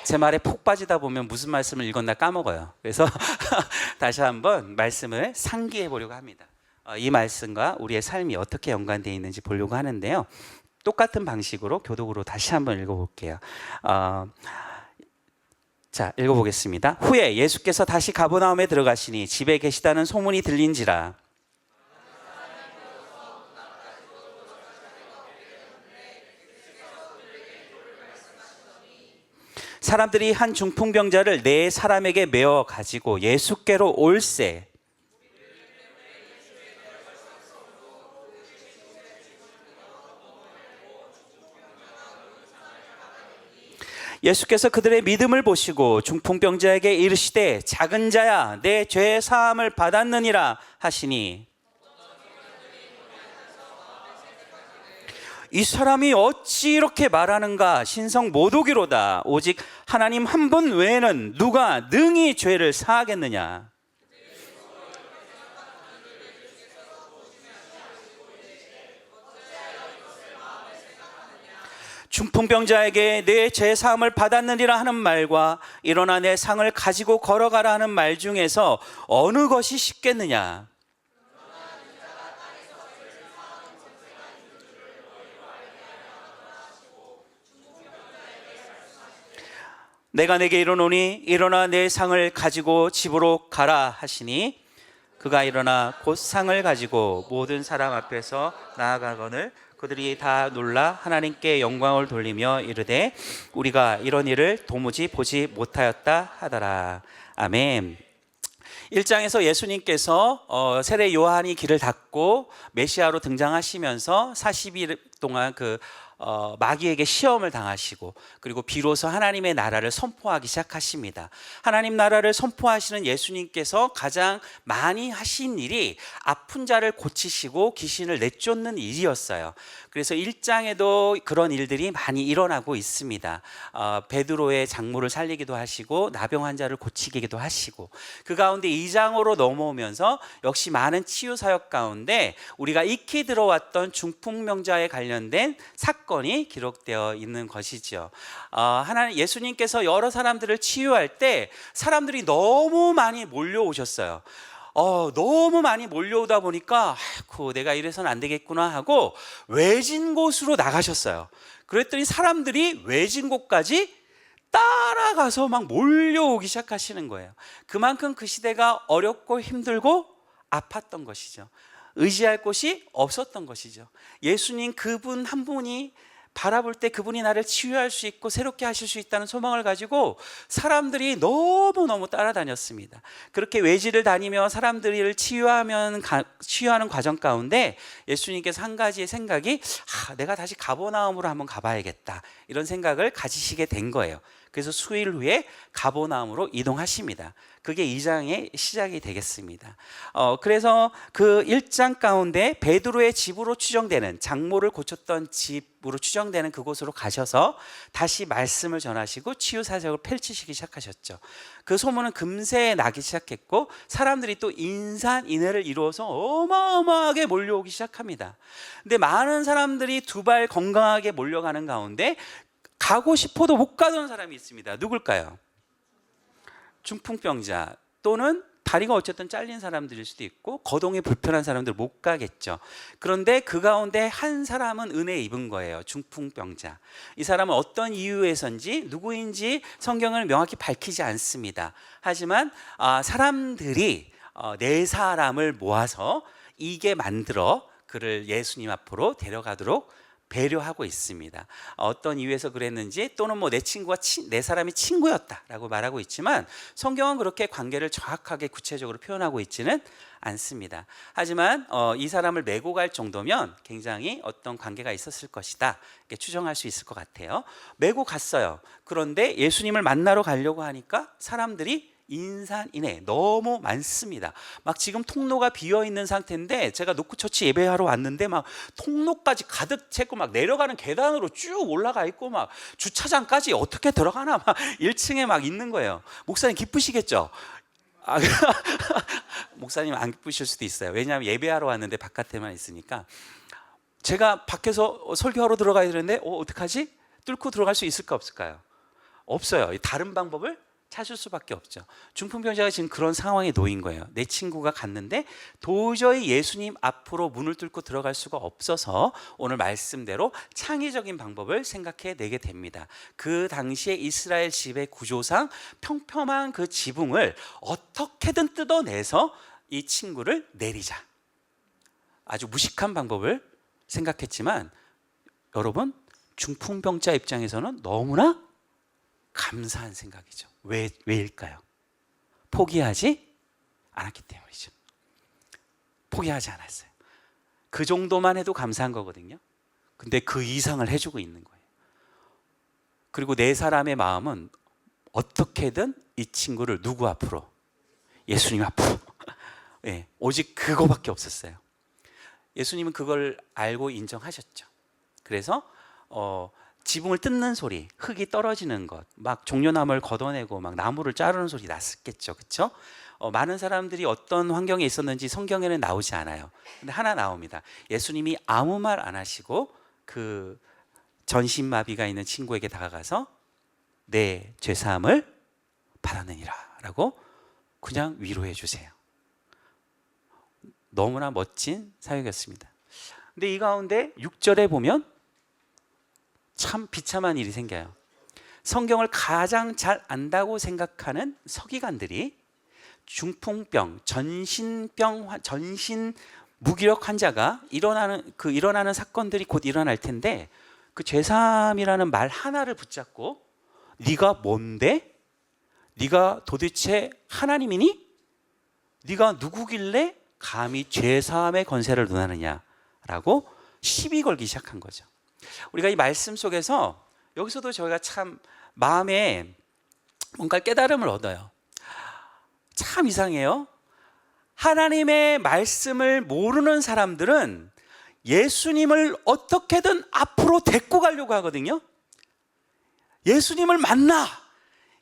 S2: 제 말에 폭 빠지다 보면 무슨 말씀을 읽었나 까먹어요. 그래서 다시 한번 말씀을 상기해 보려고 합니다. 이 말씀과 우리의 삶이 어떻게 연관되어 있는지 보려고 하는데요. 똑같은 방식으로 교독으로 다시 한번 읽어볼게요. 자, 읽어보겠습니다. 후에 예수께서 다시 가버나움에 들어가시니 집에 계시다는 소문이 들린지라. 사람들이 한 중풍병자를 네 사람에게 메어 가지고 예수께로 올세. 예수께서 그들의 믿음을 보시고 중풍병자에게 이르시되 작은 자야 내 죄 사함을 받았느니라 하시니 이 사람이 어찌 이렇게 말하는가 신성 못 오기로다. 오직 하나님 한 분 외에는 누가 능히 죄를 사하겠느냐. 중풍병자에게 내 죄 사함을 받았느니라 하는 말과 일어나 내 상을 가지고 걸어가라 하는 말 중에서 어느 것이 쉽겠느냐. 내가 내게 이르노니 일어나 내 상을 가지고 집으로 가라 하시니 그가 일어나 곧 상을 가지고 모든 사람 앞에서 나아가거늘 그들이 다 놀라 하나님께 영광을 돌리며 이르되 우리가 이런 일을 도무지 보지 못하였다 하더라. 아멘. 1장에서 예수님께서 세례 요한이 길을 닫고 메시아로 등장하시면서 40일 동안 마귀에게 시험을 당하시고 그리고 비로소 하나님의 나라를 선포하기 시작하십니다. 하나님 나라를 선포하시는 예수님께서 가장 많이 하신 일이 아픈 자를 고치시고 귀신을 내쫓는 일이었어요. 그래서 1장에도 그런 일들이 많이 일어나고 있습니다. 베드로의 장모를 살리기도 하시고 나병 환자를 고치기도 하시고 그 가운데 2장으로 넘어오면서 역시 많은 치유 사역 가운데 우리가 익히 들어왔던 중풍명자에 관련된 사건이 기록되어 있는 것이죠. 하나님 예수님께서 여러 사람들을 치유할 때 사람들이 너무 많이 몰려오셨어요. 너무 많이 몰려오다 보니까 아이고 내가 이래서는 안 되겠구나 하고 외진 곳으로 나가셨어요. 그랬더니 사람들이 외진 곳까지 따라가서 막 몰려오기 시작하시는 거예요. 그만큼 그 시대가 어렵고 힘들고 아팠던 것이죠. 의지할 곳이 없었던 것이죠. 예수님 그분 한 분이 바라볼 때 그분이 나를 치유할 수 있고 새롭게 하실 수 있다는 소망을 가지고 사람들이 너무너무 따라다녔습니다. 그렇게 외지를 다니며 사람들을 치유하는 과정 가운데 예수님께서 한 가지의 생각이 내가 다시 가버나움으로 한번 가봐야겠다 이런 생각을 가지시게 된 거예요. 그래서 수일 후에 가버나움으로 이동하십니다. 그게 2장의 시작이 되겠습니다. 그래서 그 1장 가운데 베드로의 집으로 추정되는 장모를 고쳤던 집으로 추정되는 그곳으로 가셔서 다시 말씀을 전하시고 치유 사역을 펼치시기 시작하셨죠. 그 소문은 금세 나기 시작했고 사람들이 또 인산인해를 이루어서 어마어마하게 몰려오기 시작합니다. 근데 많은 사람들이 두 발 건강하게 몰려가는 가운데 가고 싶어도 못 가던 사람이 있습니다. 누굴까요? 중풍병자 또는 다리가 어쨌든 잘린 사람들일 수도 있고 거동이 불편한 사람들 못 가겠죠. 그런데 그 가운데 한 사람은 은혜 입은 거예요. 중풍병자. 이 사람은 어떤 이유에선지 누구인지 성경을 명확히 밝히지 않습니다. 하지만 사람들이 네 사람을 모아서 이게 만들어 그를 예수님 앞으로 데려가도록 배려하고 있습니다. 어떤 이유에서 그랬는지 또는 내 친구가 네 사람이 친구였다라고 말하고 있지만 성경은 그렇게 관계를 정확하게 구체적으로 표현하고 있지는 않습니다. 하지만 이 사람을 메고 갈 정도면 굉장히 어떤 관계가 있었을 것이다 이렇게 추정할 수 있을 것 같아요. 메고 갔어요. 그런데 예수님을 만나러 가려고 하니까 사람들이 인산인해 너무 많습니다. 막 지금 통로가 비어 있는 상태인데 제가 노크처치 예배하러 왔는데 막 통로까지 가득 채고 막 내려가는 계단으로 쭉 올라가 있고 막 주차장까지 어떻게 들어가나 막 1층에 막 있는 거예요. 목사님 기쁘시겠죠? 목사님 안 기쁘실 수도 있어요. 왜냐하면 예배하러 왔는데 바깥에만 있으니까. 제가 밖에서 설교하러 들어가야 되는데 어떡하지? 뚫고 들어갈 수 있을까 없을까요? 없어요. 다른 방법을 찾을 수밖에 없죠. 중풍병자가 지금 그런 상황에 놓인 거예요. 내 친구가 갔는데 도저히 예수님 앞으로 문을 뚫고 들어갈 수가 없어서 오늘 말씀대로 창의적인 방법을 생각해 내게 됩니다. 그 당시에 이스라엘 집의 구조상 평평한 그 지붕을 어떻게든 뜯어내서 이 친구를 내리자. 아주 무식한 방법을 생각했지만 여러분 중풍병자 입장에서는 너무나 감사한 생각이죠. 왜일까요? 포기하지 않았기 때문이죠. 포기하지 않았어요. 그 정도만 해도 감사한 거거든요. 근데 그 이상을 해주고 있는 거예요. 그리고 네 사람의 마음은 어떻게든 이 친구를 누구 앞으로? 예수님 앞으로. 네, 오직 그거밖에 없었어요. 예수님은 그걸 알고 인정하셨죠. 그래서 지붕을 뜯는 소리, 흙이 떨어지는 것, 막 종려나무를 걷어내고 막 나무를 자르는 소리 났었겠죠, 그렇죠? 많은 사람들이 어떤 환경에 있었는지 성경에는 나오지 않아요. 근데 하나 나옵니다. 예수님이 아무 말 안 하시고 그 전신마비가 있는 친구에게 다가가서 내 죄사함을 받았느니라라고 그냥 위로해 주세요. 너무나 멋진 사역이었습니다. 근데 이 가운데 6절에 보면 참 비참한 일이 생겨요. 성경을 가장 잘 안다고 생각하는 서기관들이 중풍병, 전신 무기력 환자가 일어나는 사건들이 곧 일어날 텐데 그 죄사함이라는 말 하나를 붙잡고 네가 뭔데? 네가 도대체 하나님이니? 네가 누구길래 감히 죄사함의 권세를 논하느냐라고 시비 걸기 시작한 거죠. 우리가 이 말씀 속에서 여기서도 저희가 참 마음에 뭔가 깨달음을 얻어요. 참 이상해요. 하나님의 말씀을 모르는 사람들은 예수님을 어떻게든 앞으로 데리고 가려고 하거든요. 예수님을 만나.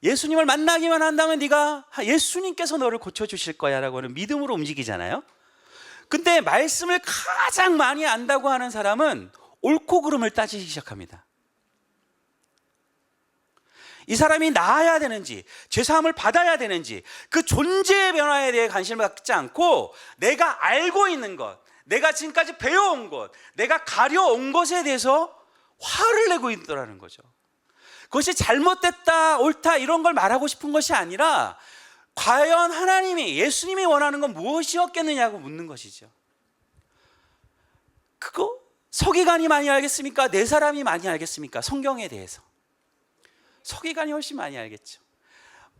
S2: 예수님을 만나기만 한다면 네가 예수님께서 너를 고쳐주실 거야 라고 하는 믿음으로 움직이잖아요. 근데 말씀을 가장 많이 안다고 하는 사람은 옳고 그름을 따지기 시작합니다. 이 사람이 나아야 되는지, 죄사함을 받아야 되는지, 그 존재의 변화에 대해 관심을 갖지 않고 내가 알고 있는 것, 내가 지금까지 배워온 것, 내가 가려온 것에 대해서 화를 내고 있더라는 거죠. 그것이 잘못됐다, 옳다 이런 걸 말하고 싶은 것이 아니라 과연 하나님이, 예수님이 원하는 건 무엇이었겠느냐고 묻는 것이죠. 그거 서기관이 많이 알겠습니까? 네 사람이 많이 알겠습니까? 성경에 대해서. 서기관이 훨씬 많이 알겠죠.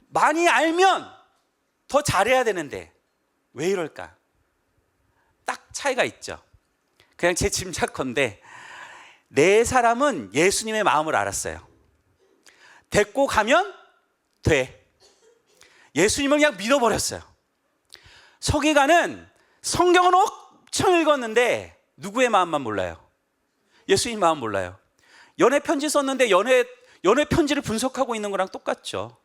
S2: 많이 알면 더 잘해야 되는데 왜 이럴까? 딱 차이가 있죠. 그냥 제 짐작컨대 네 사람은 예수님의 마음을 알았어요. 데리고 가면 돼. 예수님을 그냥 믿어버렸어요. 서기관은 성경은 엄청 읽었는데 누구의 마음만 몰라요? 예수님 마음 몰라요. 연애 편지 썼는데 연애 편지를 분석하고 있는 거랑 똑같죠.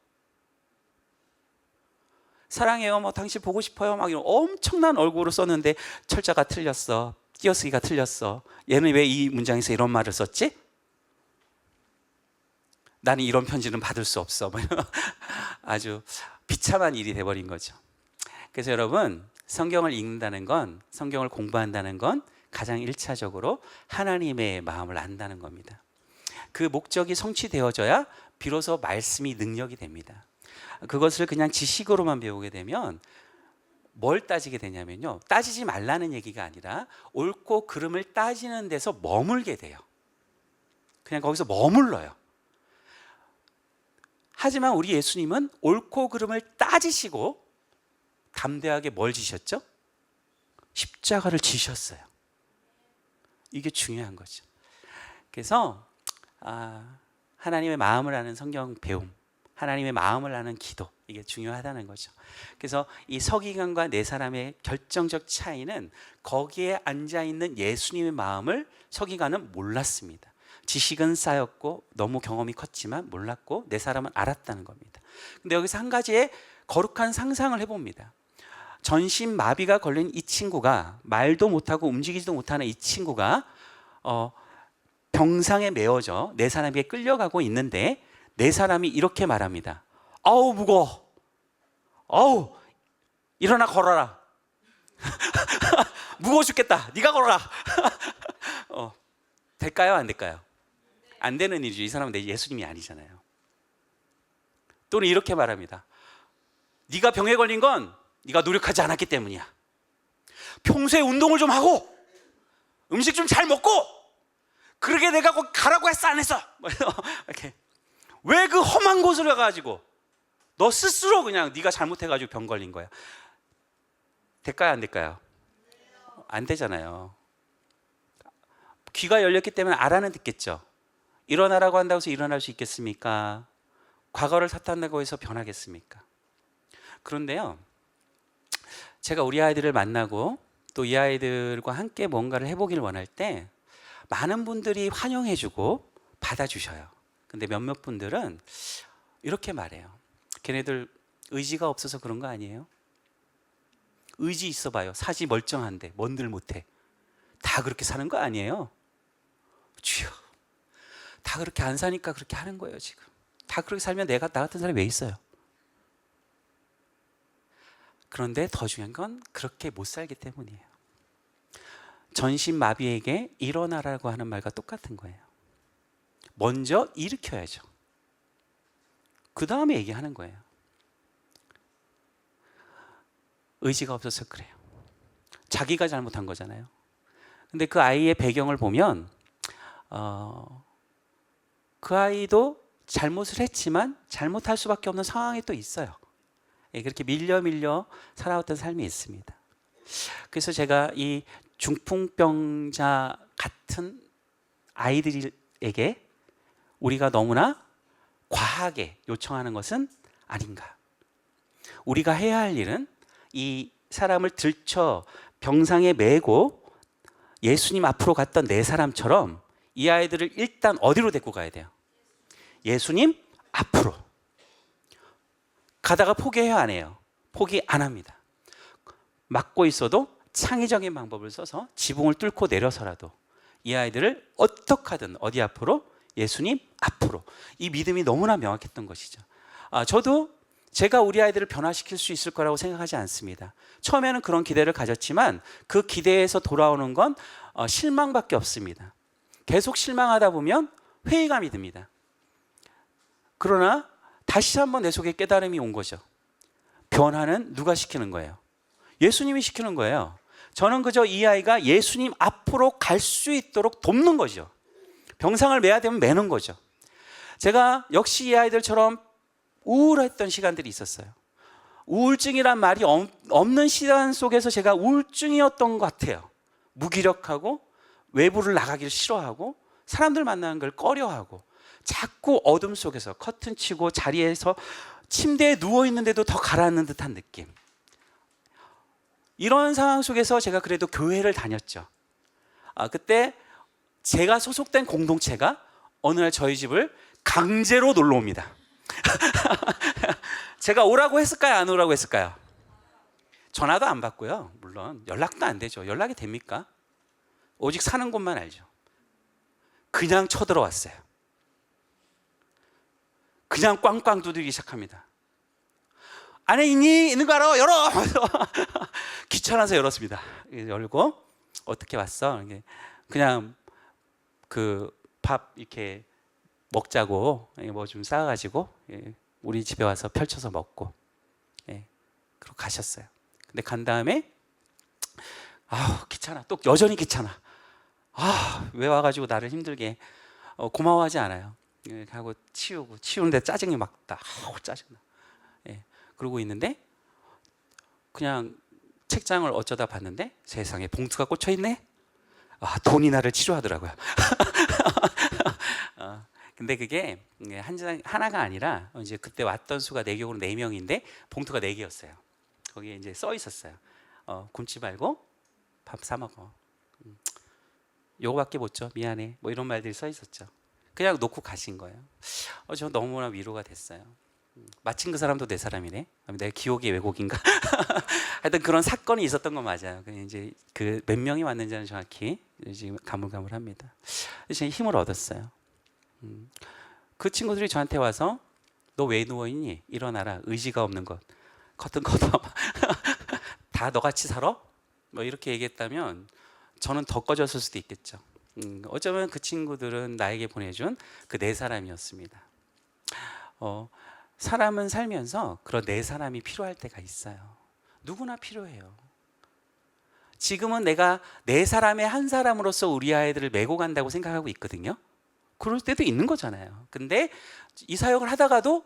S2: 사랑해요, 뭐 당신 보고 싶어요, 막 이런 엄청난 얼굴로 썼는데 철자가 틀렸어, 띄어쓰기가 틀렸어. 얘는 왜 이 문장에서 이런 말을 썼지? 나는 이런 편지는 받을 수 없어. 아주 비참한 일이 돼버린 거죠. 그래서 여러분, 성경을 읽는다는 건, 성경을 공부한다는 건 가장 1차적으로 하나님의 마음을 안다는 겁니다. 그 목적이 성취되어져야 비로소 말씀이 능력이 됩니다. 그것을 그냥 지식으로만 배우게 되면 뭘 따지게 되냐면요, 따지지 말라는 얘기가 아니라 옳고 그름을 따지는 데서 머물게 돼요. 그냥 거기서 머물러요. 하지만 우리 예수님은 옳고 그름을 따지시고 담대하게 뭘 지셨죠? 십자가를 지셨어요. 이게 중요한 거죠. 그래서 하나님의 마음을 아는 성경 배움, 하나님의 마음을 아는 기도, 이게 중요하다는 거죠. 그래서 이 서기관과 네 사람의 결정적 차이는 거기에 앉아있는 예수님의 마음을 서기관은 몰랐습니다. 지식은 쌓였고 너무 경험이 컸지만 몰랐고 네 사람은 알았다는 겁니다. 근데 여기서 한 가지의 거룩한 상상을 해봅니다. 전신마비가 걸린 이 친구가, 말도 못하고 움직이지도 못하는 이 친구가 병상에 메어져 네 사람에게 끌려가고 있는데 네 사람이 이렇게 말합니다. 아우 무거워. 아우 일어나 걸어라. 무거워 죽겠다. 네가 걸어라. 될까요? 안 될까요? 안 되는 일이죠. 이 사람은 예수님이 아니잖아요. 또는 이렇게 말합니다. 네가 병에 걸린 건 네가 노력하지 않았기 때문이야. 평소에 운동을 좀 하고 음식 좀 잘 먹고 그러게 내가 거기 가라고 했어, 안 했어? 이렇게. 왜 그 험한 곳을 가가지고 너 스스로 그냥 네가 잘못해가지고 병 걸린 거야. 될까요? 안 될까요? 안 되잖아요. 귀가 열렸기 때문에 알아는 듣겠죠. 일어나라고 한다고 해서 일어날 수 있겠습니까? 과거를 탓한다고 해서 변하겠습니까? 그런데요, 제가 우리 아이들을 만나고 또 이 아이들과 함께 뭔가를 해보기를 원할 때 많은 분들이 환영해주고 받아주셔요. 근데 몇몇 분들은 이렇게 말해요. 걔네들 의지가 없어서 그런 거 아니에요? 의지 있어봐요. 사지 멀쩡한데 뭔들 못해. 다 그렇게 사는 거 아니에요? 주여, 다 그렇게 안 사니까 그렇게 하는 거예요. 지금 다 그렇게 살면 나 같은 사람이 왜 있어요? 그런데 더 중요한 건 그렇게 못 살기 때문이에요. 전신마비에게 일어나라고 하는 말과 똑같은 거예요. 먼저 일으켜야죠. 그 다음에 얘기하는 거예요. 의지가 없어서 그래요. 자기가 잘못한 거잖아요. 근데 그 아이의 배경을 보면 그 아이도 잘못을 했지만 잘못할 수밖에 없는 상황이 또 있어요. 예, 그렇게 밀려 살아왔던 삶이 있습니다. 그래서 제가 이 중풍병자 같은 아이들에게 우리가 너무나 과하게 요청하는 것은 아닌가. 우리가 해야 할 일은 이 사람을 들쳐 병상에 메고 예수님 앞으로 갔던 네 사람처럼 이 아이들을 일단 어디로 데리고 가야 돼요? 예수님 앞으로. 가다가 포기해야 안 해요? 포기 안 합니다. 막고 있어도 창의적인 방법을 써서 지붕을 뚫고 내려서라도 이 아이들을 어떻게 하든 어디 앞으로? 예수님 앞으로. 이 믿음이 너무나 명확했던 것이죠. 저도 제가 우리 아이들을 변화시킬 수 있을 거라고 생각하지 않습니다. 처음에는 그런 기대를 가졌지만 그 기대에서 돌아오는 건 실망밖에 없습니다. 계속 실망하다 보면 회의감이 듭니다. 그러나 다시 한번 내 속에 깨달음이 온 거죠. 변화는 누가 시키는 거예요? 예수님이 시키는 거예요. 저는 그저 이 아이가 예수님 앞으로 갈 수 있도록 돕는 거죠. 병상을 매야 되면 매는 거죠. 제가 역시 이 아이들처럼 우울했던 시간들이 있었어요. 우울증이란 말이 없는 시간 속에서 제가 우울증이었던 것 같아요. 무기력하고 외부를 나가기를 싫어하고 사람들 만나는 걸 꺼려하고 자꾸 어둠 속에서 커튼 치고 자리에서 침대에 누워있는데도 더 가라앉는 듯한 느낌. 이런 상황 속에서 제가 그래도 교회를 다녔죠. 그때 제가 소속된 공동체가 어느 날 저희 집을 강제로 놀러 옵니다. 제가 오라고 했을까요? 안 오라고 했을까요? 전화도 안 받고요. 물론 연락도 안 되죠. 연락이 됩니까? 오직 사는 곳만 알죠. 그냥 쳐들어왔어요. 그냥 꽝꽝 두드리기 시작합니다. 안에 있는 거 알아? 열어! 귀찮아서 열었습니다. 열고 어떻게 왔어? 그냥 그 밥 이렇게 먹자고 뭐 좀 싸가지고 우리 집에 와서 펼쳐서 먹고 그러고 가셨어요. 근데 간 다음에 귀찮아. 또 여전히 귀찮아. 왜 와가지고 나를 힘들게 고마워하지 않아요. 하고 치우는데 짜증이 막 나. 짜증나. 그러고 있는데 그냥 책장을 어쩌다 봤는데 세상에 봉투가 꽂혀 있네. 돈이 나를 치료하더라고요. 근데 그게 하나가 아니라 이제 그때 왔던 수가 4개고 4명인데 봉투가 4개였어요. 거기에 이제 써 있었어요. 굶지 말고 밥 사 먹어. 요거밖에 못 줘. 미안해. 뭐 이런 말들이 써 있었죠. 그냥 놓고 가신 거예요. 저 너무나 위로가 됐어요. 마침 그 사람도 내 사람이네. 내가 기억의 왜곡인가? 하여튼 그런 사건이 있었던 건 맞아요. 이제 그 몇 명이 왔는지는 정확히 지금 가물가물합니다. 제가 힘을 얻었어요. 그 친구들이 저한테 와서 너 왜 누워 있니? 일어나라. 의지가 없는 것. 커튼 걷어. 다 너같이 살아? 뭐 이렇게 얘기했다면 저는 더 꺼졌을 수도 있겠죠. 어쩌면 그 친구들은 나에게 보내준 그 네 사람이었습니다. 사람은 살면서 그런 네 사람이 필요할 때가 있어요. 누구나 필요해요. 지금은 내가 네 사람의 한 사람으로서 우리 아이들을 메고 간다고 생각하고 있거든요. 그럴 때도 있는 거잖아요. 근데 이 사역을 하다가도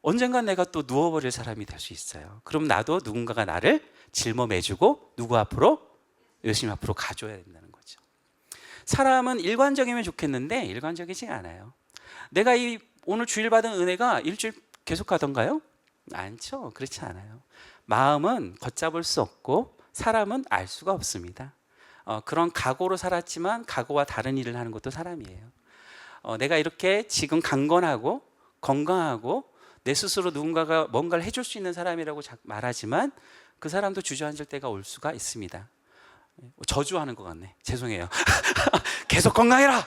S2: 언젠간 내가 또 누워버릴 사람이 될 수 있어요. 그럼 나도 누군가가 나를 짊어매주고 누구 앞으로? 예수님 앞으로 가줘야 된다는 거죠. 사람은 일관적이면 좋겠는데 일관적이지 않아요. 내가 오늘 주일 받은 은혜가 일주일 계속 가던가요? 않죠. 그렇지 않아요. 마음은 걷잡을 수 없고 사람은 알 수가 없습니다. 그런 각오로 살았지만 각오와 다른 일을 하는 것도 사람이에요. 내가 이렇게 지금 강건하고 건강하고 내 스스로 누군가가 뭔가를 해줄 수 있는 사람이라고 말하지만 그 사람도 주저앉을 때가 올 수가 있습니다. 저주하는 것 같네. 죄송해요. 계속 건강해라.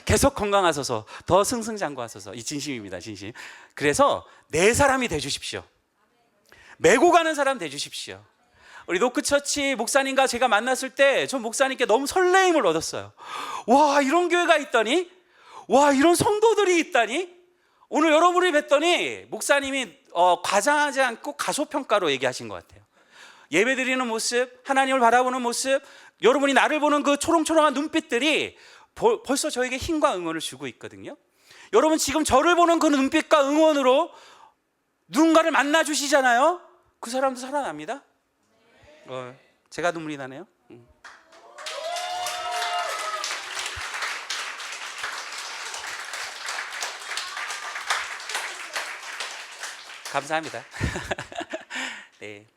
S2: 계속 건강하소서. 더 승승장구하소서. 이 진심입니다. 진심. 그래서 내 사람이 돼주십시오. 메고 가는 사람 돼주십시오. 우리 노크처치 목사님과 제가 만났을 때 저 목사님께 너무 설레임을 얻었어요. 와, 이런 교회가 있다니, 와, 이런 성도들이 있다니. 오늘 여러분이 뵀더니 목사님이 과장하지 않고 가소평가로 얘기하신 것 같아요. 예배드리는 모습, 하나님을 바라보는 모습, 여러분이 나를 보는 그 초롱초롱한 눈빛들이 벌써 저에게 힘과 응원을 주고 있거든요. 여러분 지금 저를 보는 그 눈빛과 응원으로 누군가를 만나 주시잖아요. 그 사람도 살아납니다. 제가 눈물이 나네요. 감사합니다. 네.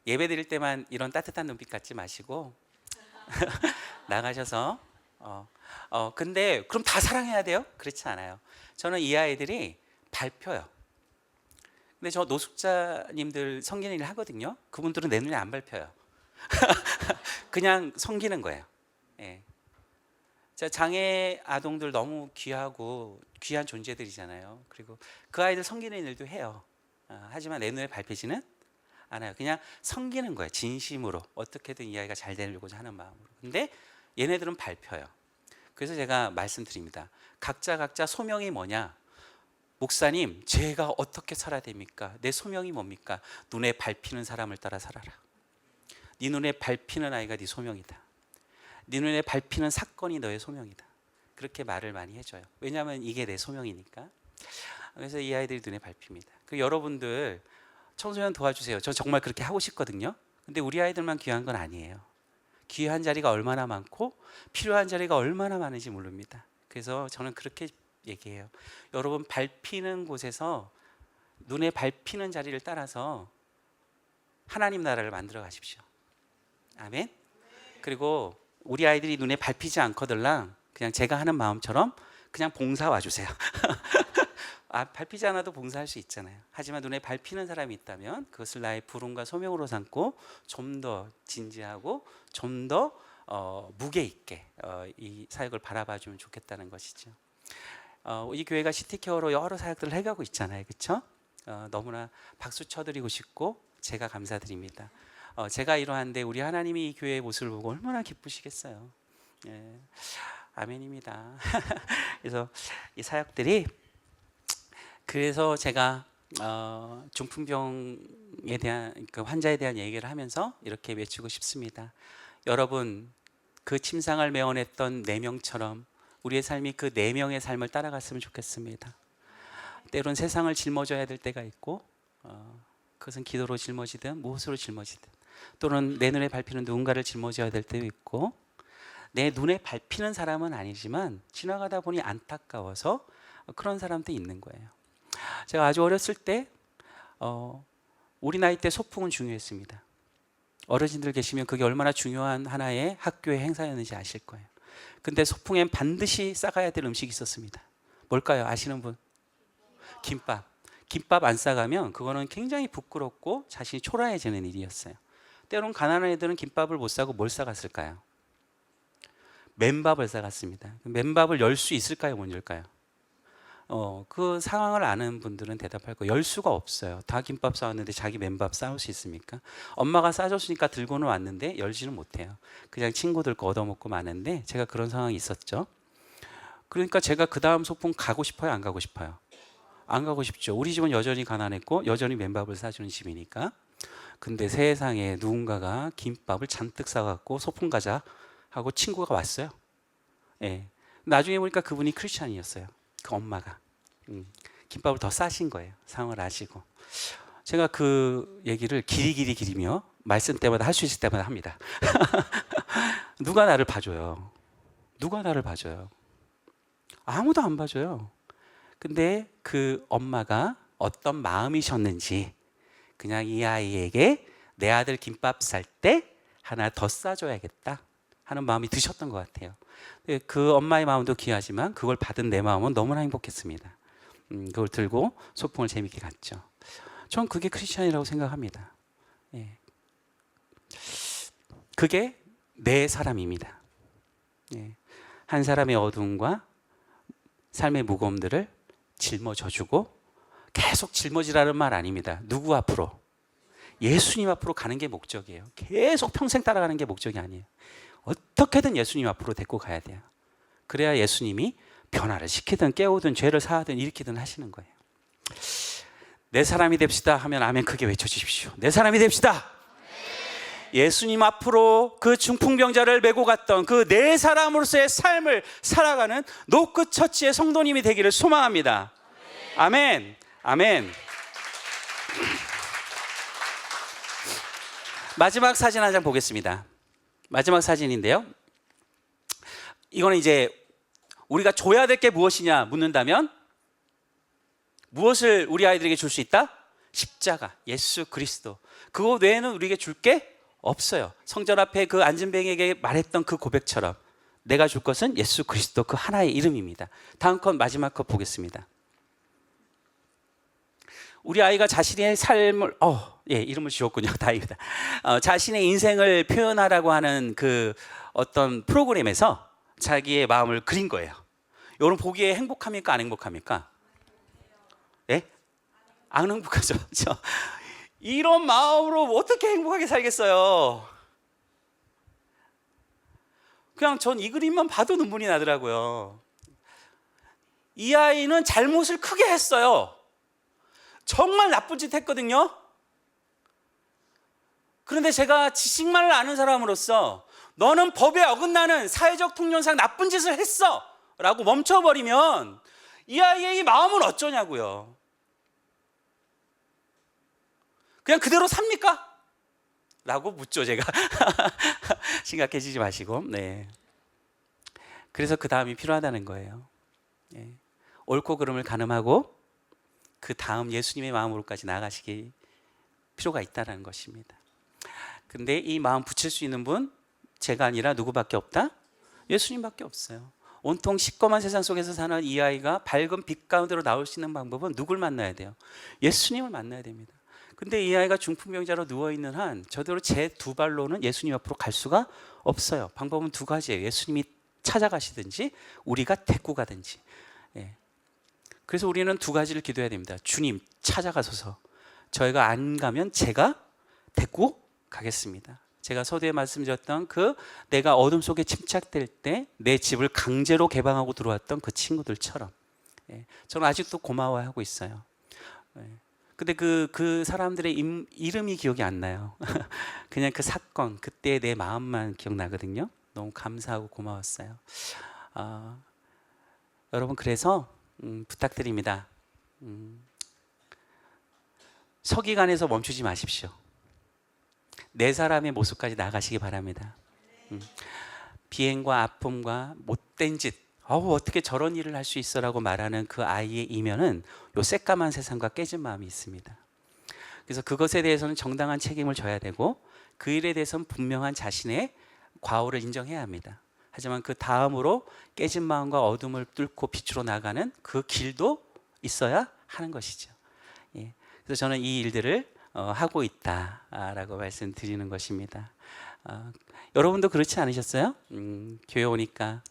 S2: 예배 드릴 때만 이런 따뜻한 눈빛 갖지 마시고 나가셔서 근데 그럼 다 사랑해야 돼요? 그렇지 않아요. 저는 이 아이들이 밟혀요. 근데 저 노숙자님들 섬기는 일 하거든요. 그분들은 내 눈에 안 밟혀요. 그냥 섬기는 거예요. 예. 장애 아동들 너무 귀하고 귀한 존재들이잖아요. 그리고 그 아이들 섬기는 일도 해요. 하지만 내 눈에 밟히지는 않아요. 그냥 섬기는 거예요. 진심으로 어떻게든 이 아이가 잘 되려고자 하는 마음으로. 근데 얘네들은 밟혀요. 그래서 제가 말씀드립니다. 각자 소명이 뭐냐? 목사님, 제가 어떻게 살아야 됩니까? 내 소명이 뭡니까? 눈에 밟히는 사람을 따라 살아라. 네 눈에 밟히는 아이가 네 소명이다. 네 눈에 밟히는 사건이 너의 소명이다. 그렇게 말을 많이 해줘요. 왜냐하면 이게 내 소명이니까. 그래서 이 아이들이 눈에 밟힙니다. 그 여러분들 청소년 도와주세요. 저 정말 그렇게 하고 싶거든요. 근데 우리 아이들만 귀한 건 아니에요. 귀한 자리가 얼마나 많고 필요한 자리가 얼마나 많은지 모릅니다. 그래서 저는 그렇게 얘기해요. 여러분 밟히는 곳에서 눈에 밟히는 자리를 따라서 하나님 나라를 만들어 가십시오. 아멘. 그리고 우리 아이들이 눈에 밟히지 않거들랑 그냥 제가 하는 마음처럼 그냥 봉사 와주세요. 밟히지 않아도 봉사할 수 있잖아요. 하지만 눈에 밟히는 사람이 있다면 그것을 나의 부름과 소명으로 삼고 좀 더 진지하고 좀 더 무게 있게 이 사역을 바라봐주면 좋겠다는 것이죠. 이 교회가 시티케어로 여러 사역들을 해가고 있잖아요. 그렇죠? 너무나 박수 쳐드리고 싶고 제가 감사드립니다. 제가 이러한데 우리 하나님이 이 교회의 모습을 보고 얼마나 기쁘시겠어요. 예, 아멘입니다. 그래서 이 사역들이 그래서 제가 중풍병에 대한 그 환자에 대한 얘기를 하면서 이렇게 외치고 싶습니다. 여러분 그 침상을 메워냈던 4명처럼 우리의 삶이 그 4명의 삶을 따라갔으면 좋겠습니다. 때론 세상을 짊어져야 될 때가 있고 그것은 기도로 짊어지든 무엇으로 짊어지든 또는 내 눈에 밟히는 누군가를 짊어져야 될 때도 있고 내 눈에 밟히는 사람은 아니지만 지나가다 보니 안타까워서 그런 사람도 있는 거예요. 제가 아주 어렸을 때 우리 나이 때 소풍은 중요했습니다. 어르신들 계시면 그게 얼마나 중요한 하나의 학교의 행사였는지 아실 거예요. 근데 소풍엔 반드시 싸가야 될 음식이 있었습니다. 뭘까요? 아시는 분? 김밥. 김밥 안 싸가면 그거는 굉장히 부끄럽고 자신이 초라해지는 일이었어요. 때론 가난한 애들은 김밥을 못 싸고 뭘 싸갔을까요? 맨밥을 싸갔습니다. 맨밥을 열 수 있을까요? 못 열까요? 그 상황을 아는 분들은 대답할 거예요. 열 수가 없어요. 다 김밥 싸왔는데 자기 맨밥 싸울 수 있습니까? 엄마가 싸줬으니까 들고는 왔는데 열지는 못해요. 그냥 친구들 거 얻어먹고 마는데 제가 그런 상황이 있었죠. 그러니까 제가 그 다음 소풍 가고 싶어요? 안 가고 싶어요? 안 가고 싶죠. 우리 집은 여전히 가난했고 여전히 맨밥을 싸주는 집이니까. 근데 세상에 누군가가 김밥을 잔뜩 싸갖고 소풍 가자 하고 친구가 왔어요. 예. 나중에 보니까 그분이 크리스찬이었어요. 그 엄마가 김밥을 더 싸신 거예요. 상을 아시고. 제가 그 얘기를 길이길이 길이며 말씀 때마다 할 수 있을 때마다 합니다. 누가 나를 봐줘요? 누가 나를 봐줘요? 아무도 안 봐줘요. 근데 그 엄마가 어떤 마음이셨는지 그냥 이 아이에게 내 아들 김밥 쌀 때 하나 더 싸줘야겠다 하는 마음이 드셨던 것 같아요. 그 엄마의 마음도 귀하지만 그걸 받은 내 마음은 너무나 행복했습니다. 그걸 들고 소풍을 재밌게 갔죠. 전 그게 크리스찬이라고 생각합니다. 예. 그게 내 사람입니다. 예. 한 사람의 어두움과 삶의 무거움들을 짊어져주고 계속 짊어지라는 말 아닙니다. 누구 앞으로? 예수님 앞으로 가는 게 목적이에요. 계속 평생 따라가는 게 목적이 아니에요. 어떻게든 예수님 앞으로 데리고 가야 돼요. 그래야 예수님이 변화를 시키든 깨우든 죄를 사하든 일으키든 하시는 거예요. 내 사람이 됩시다 하면 아멘 크게 외쳐주십시오. 내 사람이 됩시다. 예수님 앞으로 그 중풍병자를 메고 갔던 그 네 사람으로서의 삶을 살아가는 노크 처치의 성도님이 되기를 소망합니다. 아멘. 아멘. 마지막 사진 한 장 보겠습니다. 마지막 사진인데요. 이거는 이제 우리가 줘야 될 게 무엇이냐 묻는다면 무엇을 우리 아이들에게 줄 수 있다? 십자가, 예수 그리스도. 그거 외에는 우리에게 줄 게 없어요. 성전 앞에 그 안진뱅에게 말했던 그 고백처럼 내가 줄 것은 예수 그리스도 그 하나의 이름입니다. 다음 컷, 마지막 컷 보겠습니다. 우리 아이가 자신의 삶을 이름을 지었군요. 다행이다. 자신의 인생을 표현하라고 하는 그 어떤 프로그램에서 자기의 마음을 그린 거예요. 여러분 보기에 행복합니까? 안 행복합니까? 예? 안 행복하죠. 그렇죠? 이런 마음으로 어떻게 행복하게 살겠어요? 그냥 전 이 그림만 봐도 눈물이 나더라고요. 이 아이는 잘못을 크게 했어요. 정말 나쁜 짓 했거든요. 그런데 제가 지식만을 아는 사람으로서 너는 법에 어긋나는 사회적 통념상 나쁜 짓을 했어 라고 멈춰버리면 이 아이의 이 마음은 어쩌냐고요. 그냥 그대로 삽니까? 라고 묻죠 제가. 심각해지지 마시고. 네. 그래서 그 다음이 필요하다는 거예요. 네. 옳고 그름을 가늠하고 그 다음 예수님의 마음으로까지 나아가시기 필요가 있다는 것입니다. 근데 이 마음 붙일 수 있는 분 제가 아니라 누구밖에 없다? 예수님밖에 없어요. 온통 시꺼먼 세상 속에서 사는 이 아이가 밝은 빛 가운데로 나올 수 있는 방법은 누굴 만나야 돼요? 예수님을 만나야 됩니다. 근데 이 아이가 중풍병자로 누워있는 한 저대로 제 두 발로는 예수님 앞으로 갈 수가 없어요. 방법은 두 가지예요. 예수님이 찾아가시든지 우리가 데리고 가든지. 예. 그래서 우리는 두 가지를 기도해야 됩니다. 주님 찾아가소서. 저희가 안 가면 제가 데리고 가겠습니다. 제가 서두에 말씀드렸던 그 내가 어둠 속에 침착될 때 내 집을 강제로 개방하고 들어왔던 그 친구들처럼. 예. 저는 아직도 고마워하고 있어요. 예. 근데 그 사람들의 이름이 기억이 안 나요. 그냥 그 사건, 그때 내 마음만 기억나거든요. 너무 감사하고 고마웠어요. 여러분 그래서 부탁드립니다. 서기관에서 멈추지 마십시오. 네 사람의 모습까지 나가시기 바랍니다. 비행과 아픔과 못된 짓, 어떻게 저런 일을 할 수 있어라고 말하는 그 아이의 이면은 요 새까만 세상과 깨진 마음이 있습니다. 그래서 그것에 대해서는 정당한 책임을 져야 되고 그 일에 대해서는 분명한 자신의 과오를 인정해야 합니다. 하지만 그 다음으로 깨진 마음과 어둠을 뚫고 빛으로 나가는 그 길도 있어야 하는 것이죠. 예. 그래서 저는 이 일들을 하고 있다라고 말씀드리는 것입니다. 여러분도 그렇지 않으셨어요? 교회 오니까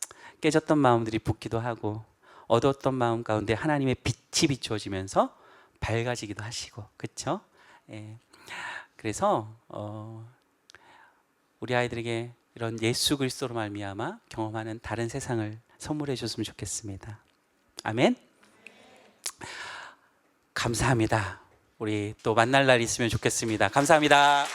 S2: 깨졌던 마음들이 붓기도 하고 어두웠던 마음 가운데 하나님의 빛이 비추어지면서 밝아지기도 하시고, 그렇죠? 예. 그래서 우리 아이들에게 이런 예수 그리스도로 말미암아 경험하는 다른 세상을 선물해 줬으면 좋겠습니다. 아멘. 감사합니다. 우리 또 만날 날 있으면 좋겠습니다. 감사합니다.